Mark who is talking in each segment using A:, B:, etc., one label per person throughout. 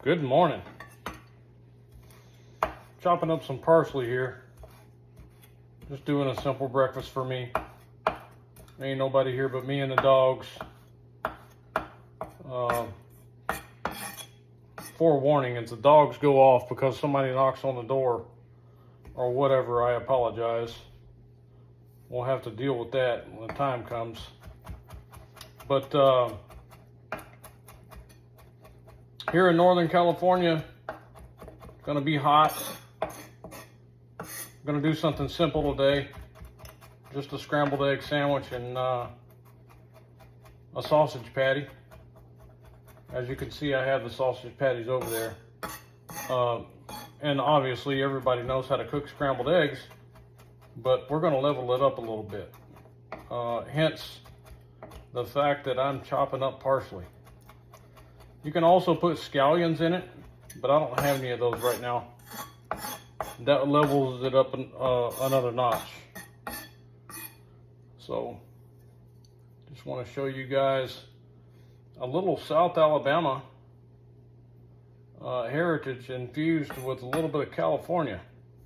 A: Good morning. Chopping up some parsley here. Just doing a simple breakfast for me. Ain't nobody here but me and the dogs. Forewarning, if the dogs go off because somebody knocks on the door or whatever, I apologize. We'll have to deal with that when the time comes. But here in Northern California, gonna be hot. Gonna do something simple today. Just a scrambled egg sandwich and a sausage patty. As you can see, I have the sausage patties over there. And obviously everybody knows how to cook scrambled eggs, but we're gonna level it up a little bit. Hence the fact that I'm chopping up parsley. You can also put scallions in it, but I don't have any of those right now. That levels it up another notch. So, just want to show you guys a little South Alabama heritage infused with a little bit of California.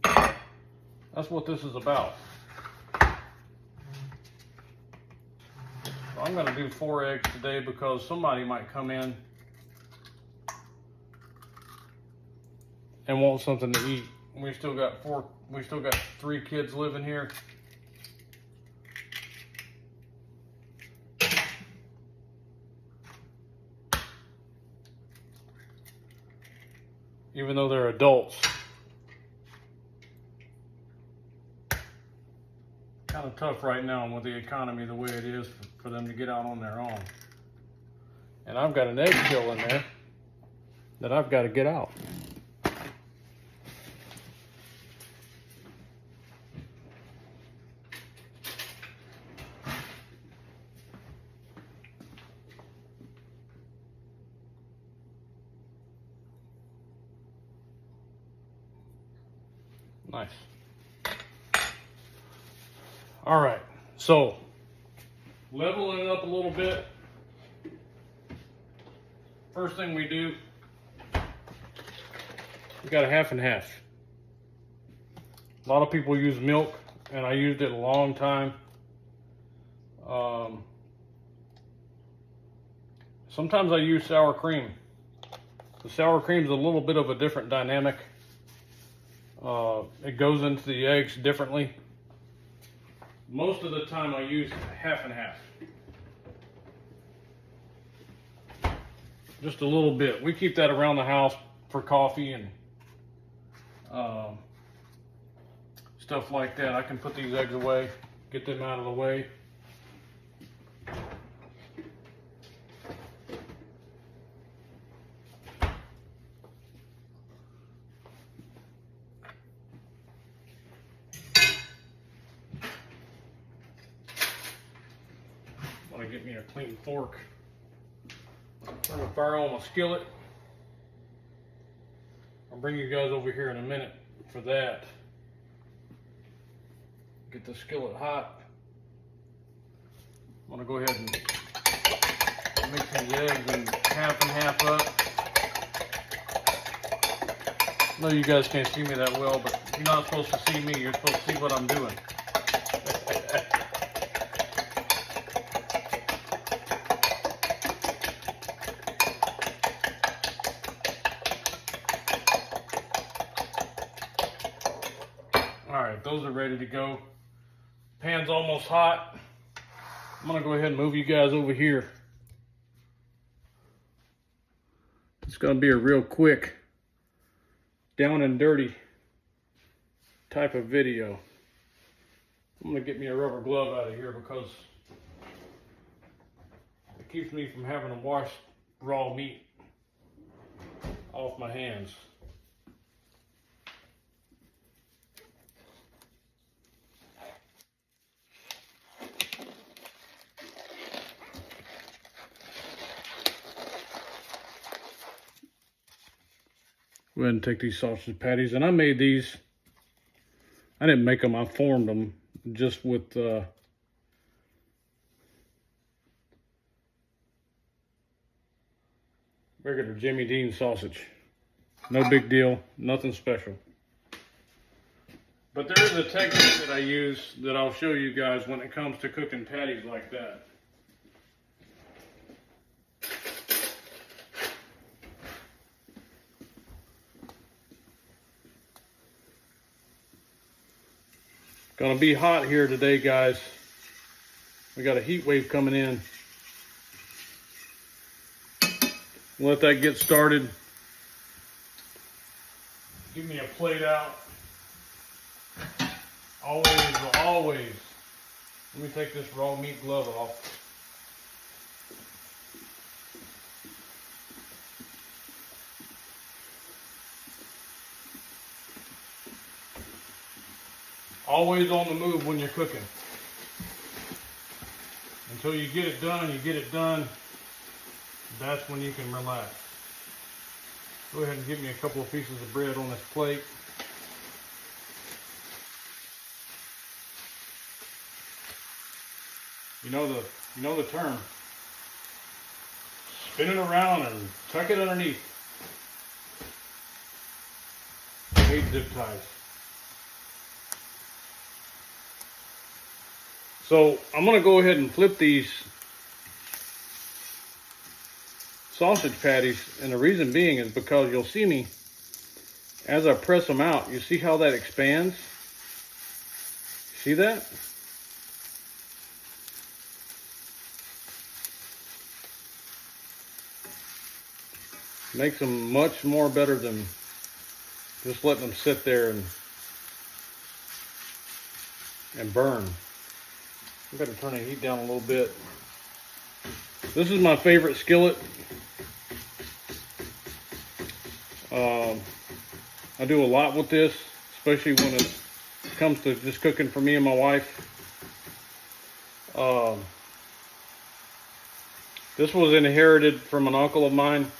A: That's what this is about. I'm going to do 4 eggs today because somebody might come in and want something to eat. We still got 3 kids living here. Even though they're adults. Kind of tough right now with the economy the way it is for them to get out on their own. And I've got an egg kill in there that I've got to get out. Nice. All right, so leveling it up a little bit. First thing we do, we got a half and half. A lot of people use milk, and I used it a long time. Sometimes I use sour cream. The sour cream is a little bit of a different dynamic. It goes into the eggs differently. Most of the time I use half and half. Just a little bit. We keep that around the house for coffee and stuff like that. I can put these eggs away, get them out of the way. Want to get me a clean fork. Turn the fire on my skillet. I'll bring you guys over here in a minute for that. Get the skillet hot. I'm gonna go ahead and mix these eggs and half up. I know you guys can't see me that well, but you're not supposed to see me. You're supposed to see what I'm doing. All right, those are ready to go. Pan's almost hot. I'm gonna go ahead and move you guys over here. It's gonna be a real quick, down and dirty type of video. I'm gonna get me a rubber glove out of here because it keeps me from having to wash raw meat off my hands. Go ahead and take these sausage patties, and I made these. I didn't make them, I formed them just with regular Jimmy Dean sausage. No big deal, nothing special. But there is a technique that I use that I'll show you guys when it comes to cooking patties like that. Gonna be hot here today, guys. We got a heat wave coming in. Let that get started. Give me a plate out. Always. Let me take this raw meat glove off. Always on the move when you're cooking. Until you get it done, that's when you can relax. Go ahead and give me a couple of pieces of bread on this plate. You know the term. Spin it around and tuck it underneath. I hate zip ties. So I'm gonna go ahead and flip these sausage patties, and the reason being is because you'll see me as I press them out. You see how that expands? See that? Makes them much more better than just letting them sit there and burn. I better turn the heat down a little bit. This is my favorite skillet. I do a lot with this, especially when it comes to just cooking for me and my wife. This was inherited from an uncle of mine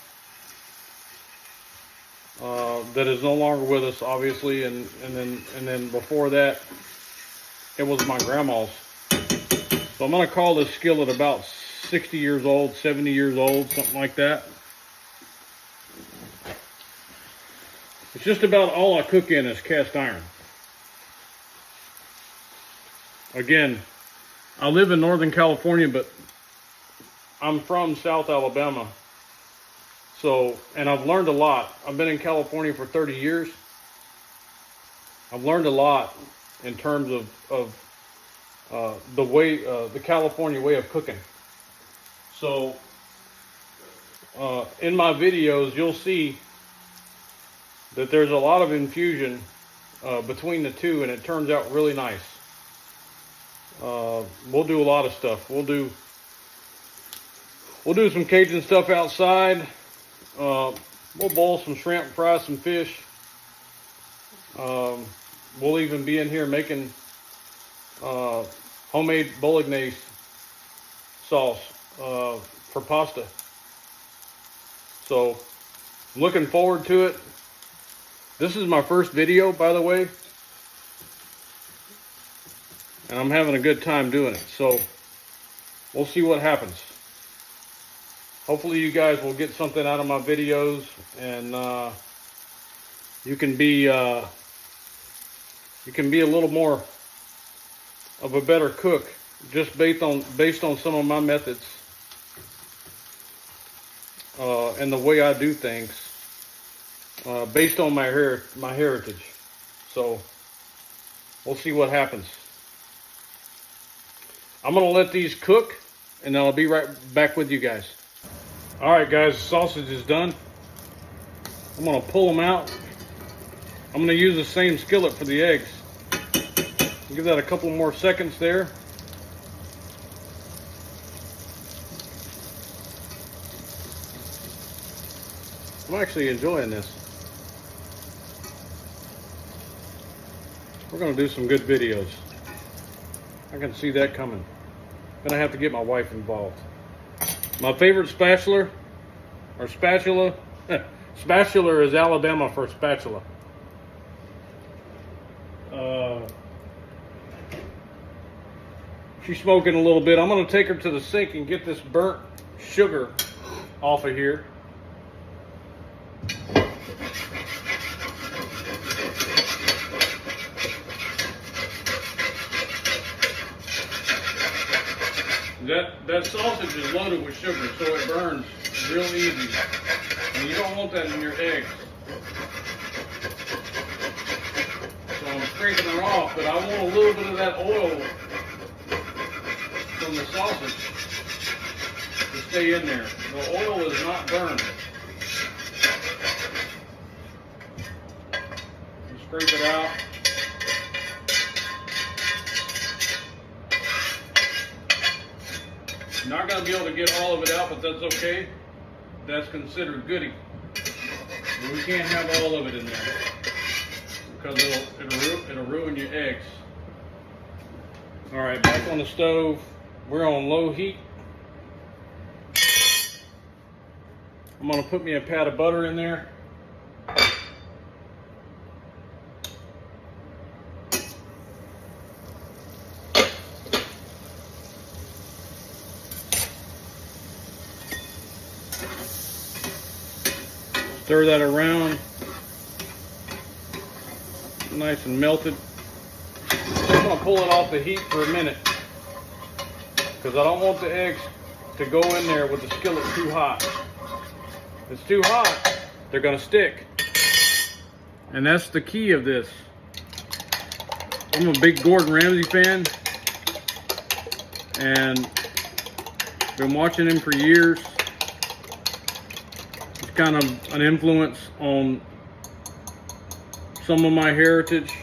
A: that is no longer with us, obviously, and then before that, it was my grandma's. So I'm gonna call this skillet about 60 years old, 70 years old, something like that. It's just about all I cook in is cast iron. Again, I live in Northern California, but I'm from South Alabama. So, and I've learned a lot. I've been in California for 30 years. I've learned a lot in terms of the California way of cooking. So, in my videos, you'll see that there's a lot of infusion between the two, and it turns out really nice. We'll do a lot of stuff. We'll do some Cajun stuff outside. We'll boil some shrimp, fry some fish. We'll even be in here making homemade bolognese sauce for pasta. So I'm looking forward to it. This is my first video, by the way, and I'm having a good time doing it. So we'll see what happens. Hopefully you guys will get something out of my videos, and you can be a little more of a better cook just based on some of my methods and the way I do things based on my heritage. So we'll see what happens. I'm gonna let these cook, and then I'll be right back with you guys. All right, guys, the sausage is done. I'm gonna pull them out. I'm gonna use the same skillet for the eggs. Give that a couple more seconds there. I'm actually enjoying this. We're gonna do some good videos. I can see that coming. Gonna have to get my wife involved. My favorite spatula, spatula is Alabama for spatula. She's smoking a little bit. I'm going to take her to the sink and get this burnt sugar off of here. That sausage is loaded with sugar, so it burns real easy. And you don't want that in your eggs. So I'm scraping her off, but I want a little bit of that oil from the sausage to stay in there. The oil is not burned. You scrape it out. You're not going to be able to get all of it out, but that's okay. That's considered goody. And we can't have all of it in there because it'll ruin your eggs. All right, back on the stove. We're on low heat. I'm going to put me a pat of butter in there. Stir that around, nice and melted. I'm going to pull it off the heat for a minute because I don't want the eggs to go in there with the skillet too hot. If it's too hot, they're going to stick. And that's the key of this. I'm a big Gordon Ramsay fan and been watching him for years. Kind of an influence on some of my heritage.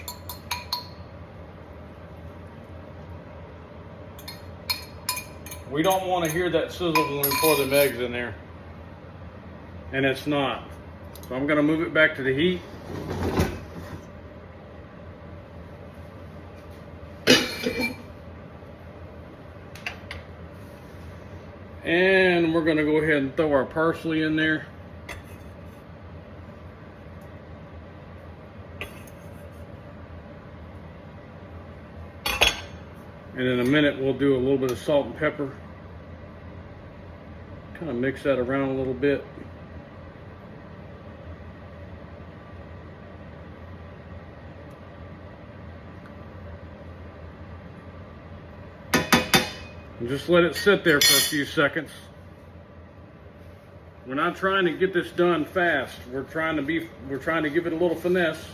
A: We don't want to hear that sizzle when we pour them eggs in there, and it's not. So I'm going to move it back to the heat. And we're going to go ahead and throw our parsley in there. And in a minute, we'll do a little bit of salt and pepper. Kind of mix that around a little bit. And just let it sit there for a few seconds. We're not trying to get this done fast. We're trying to give it a little finesse,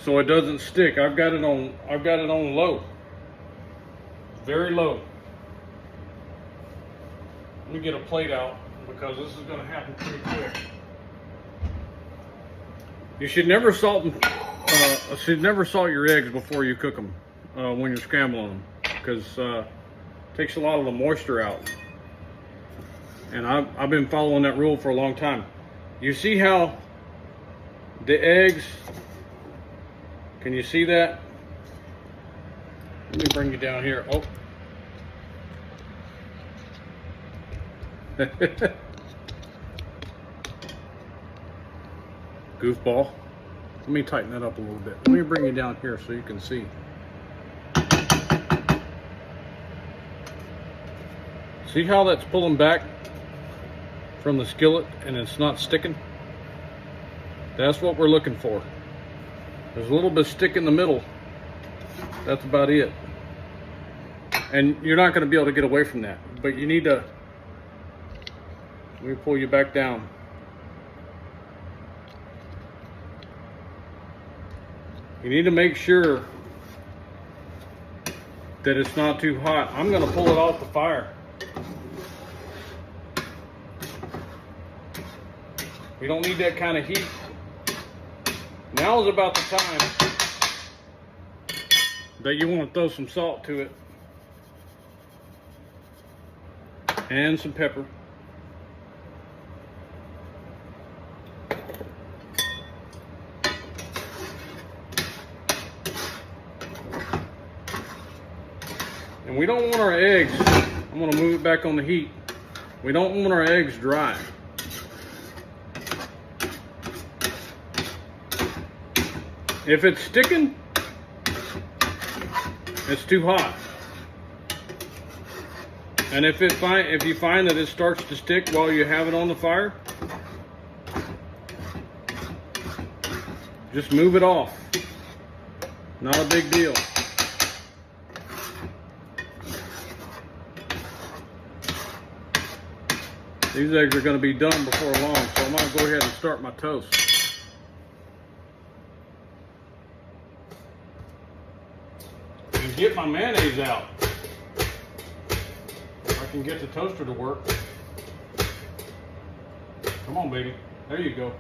A: so it doesn't stick. I've got it on low. Very low. Let me get a plate out because this is going to happen pretty quick. You should never salt your eggs before you cook them when you're scrambling them, because it takes a lot of the moisture out. And I've been following that rule for a long time. You see how the eggs, can you see that? Let me bring you down here. Oh. Goofball. Let me tighten that up a little bit. Let me bring you down here so you can see. See how that's pulling back from the skillet and it's not sticking? That's what we're looking for. There's a little bit of stick in the middle. That's about it. And you're not going to be able to get away from that. But you need to, let me pull you back down. You need to make sure that it's not too hot. I'm going to pull it off the fire. We don't need that kind of heat. Now is about the time that you want to throw some salt to it and some pepper. And we don't want our eggs, I'm going to move it back on the heat. We don't want our eggs dry. If it's sticking, it's too hot. And if you find that it starts to stick while you have it on the fire, Just move it off. Not a big deal. These eggs are going to be done before long, so I'm going to go ahead and start my toast. And get my mayonnaise out. If I can get the toaster to work. Come on, baby. There you go.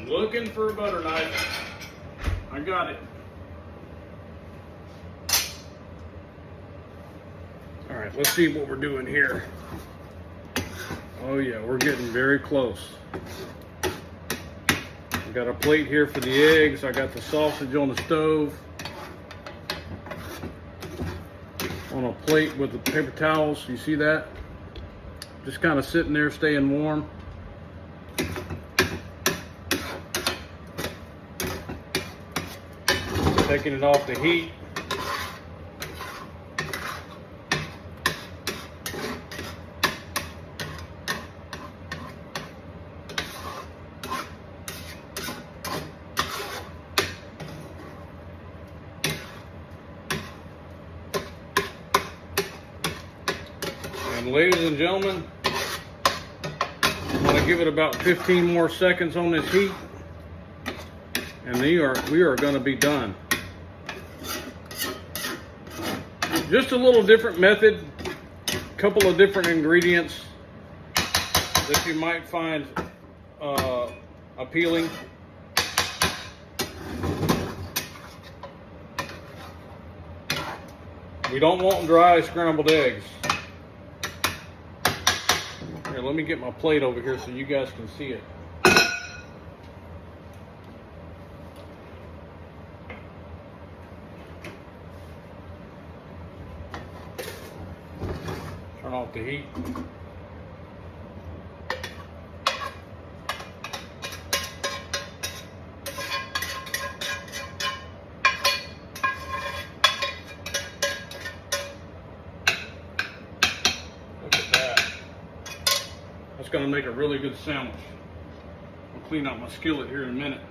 A: Looking for a butter knife. I got it. All right, let's see what we're doing here. Oh yeah, we're getting very close. I got a plate here for the eggs. I got the sausage on the stove. On a plate with the paper towels, you see that? Just kind of sitting there, staying warm. Taking it off the heat. And ladies and gentlemen, I'm going to give it about 15 more seconds on this heat, and we are going to be done. Just a little different method, a couple of different ingredients that you might find appealing. We don't want dry scrambled eggs. Here, let me get my plate over here so you guys can see it. Turn off the heat. Look at that. That's going to make a really good sandwich. I'll clean out my skillet here in a minute.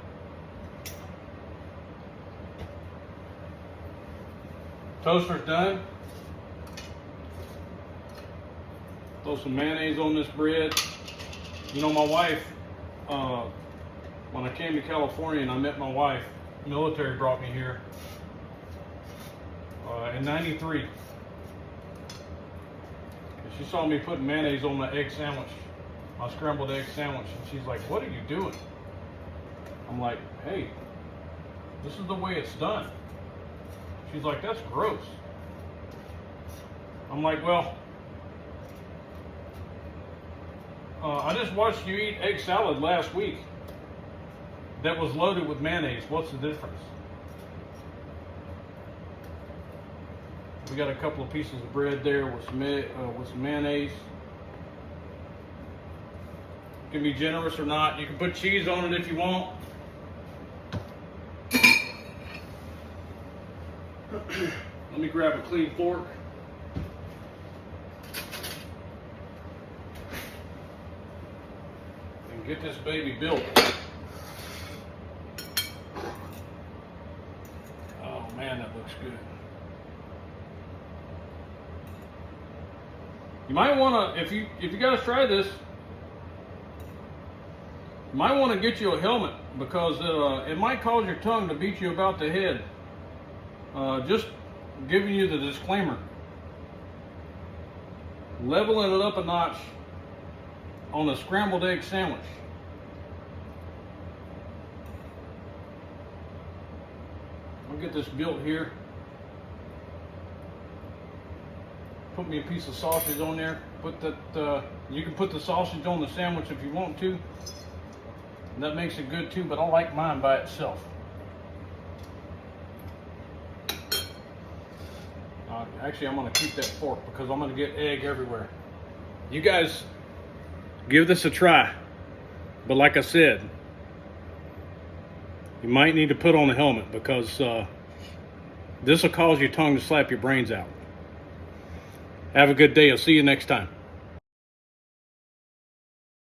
A: Toaster's done. Throw some mayonnaise on this bread. You know, my wife, when I came to California and I met my wife, military brought me here in '93. She saw me putting mayonnaise on my egg sandwich, my scrambled egg sandwich, and she's like, "What are you doing?" I'm like, "Hey, this is the way it's done." She's like, "That's gross." I'm like, "Well, I just watched you eat egg salad last week that was loaded with mayonnaise. What's the difference?" We got a couple of pieces of bread there with some mayonnaise. You can be generous or not. You can put cheese on it if you want. Let me grab a clean fork. And get this baby built. Oh man, that looks good. You might want to, if you guys try this, you might want to get you a helmet, because it might cause your tongue to beat you about the head. Just giving you the disclaimer. Leveling it up a notch on a scrambled egg sandwich. I'll get this built here. Put me a piece of sausage on there. Put that. You can put the sausage on the sandwich if you want to. And that makes it good too, but I like mine by itself. Actually, I'm going to keep that fork because I'm going to get egg everywhere. You guys, Give this a try. But like I said, you might need to put on a helmet because this will cause your tongue to slap your brains out. Have a good day. I'll see you next time.